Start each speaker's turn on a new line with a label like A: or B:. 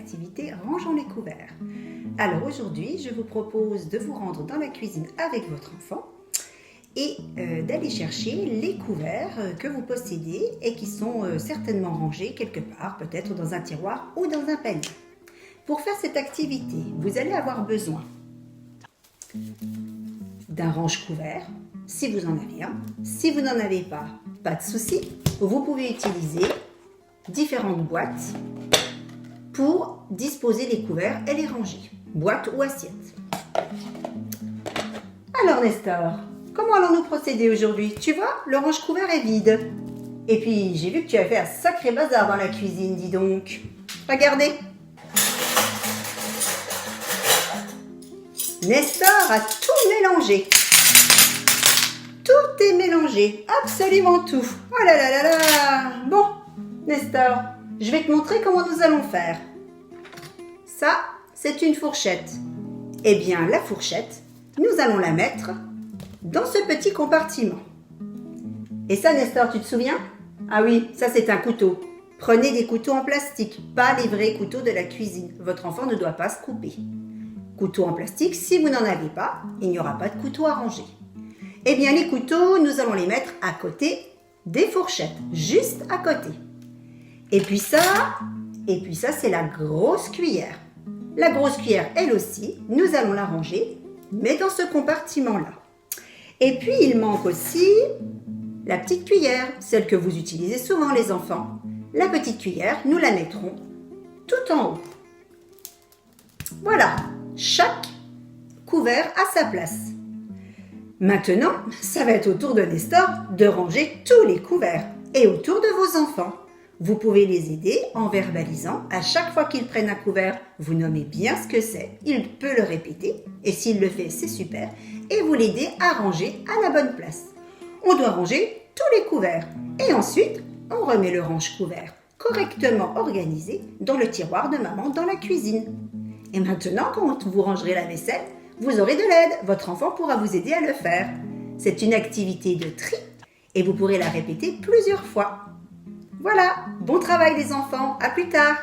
A: activité Rangeons les couverts. Alors aujourd'hui, je vous propose de vous rendre dans la cuisine avec votre enfant et d'aller chercher les couverts que vous possédez et qui sont certainement rangés quelque part, peut-être dans un tiroir ou dans un panier. Pour faire cette activité, vous allez avoir besoin d'un range-couvert, si vous en avez un. Si vous n'en avez pas, pas de souci. Vous pouvez utiliser différentes boîtes pour disposer les couverts et les ranger. Boîte ou assiette. Alors Nestor, comment allons-nous procéder aujourd'hui? Tu vois, le range-couvert est vide. Et puis, j'ai vu que tu as fait un sacré bazar dans la cuisine, dis donc. Regardez. Nestor a tout mélangé. Tout est mélangé, absolument tout. Oh là là là là. Bon, Nestor, je vais te montrer comment nous allons faire. Ça, c'est une fourchette. Eh bien, la fourchette, nous allons la mettre dans ce petit compartiment. Et ça, Nestor, tu te souviens? Ah oui, ça c'est un couteau. Prenez des couteaux en plastique, pas les vrais couteaux de la cuisine. Votre enfant ne doit pas se couper. Couteau en plastique, si vous n'en avez pas, il n'y aura pas de couteau à ranger. Eh bien, les couteaux, nous allons les mettre à côté des fourchettes, juste à côté. Et puis ça, c'est la grosse cuillère. La grosse cuillère, elle aussi, nous allons la ranger, mais dans ce compartiment-là. Et puis, il manque aussi la petite cuillère, celle que vous utilisez souvent, les enfants. La petite cuillère, nous la mettrons tout en haut. Voilà, chaque couvert à sa place. Maintenant, ça va être au tour de Nestor de ranger tous les couverts et autour de vos enfants. Vous pouvez les aider en verbalisant. À chaque fois qu'ils prennent un couvert, vous nommez bien ce que c'est. Il peut le répéter et s'il le fait, c'est super. Et vous l'aidez à ranger à la bonne place. On doit ranger tous les couverts et ensuite, on remet le range-couvert correctement organisé dans le tiroir de maman dans la cuisine. Et maintenant, quand vous rangerez la vaisselle, vous aurez de l'aide. Votre enfant pourra vous aider à le faire. C'est une activité de tri et vous pourrez la répéter plusieurs fois. Voilà, bon travail les enfants, à plus tard!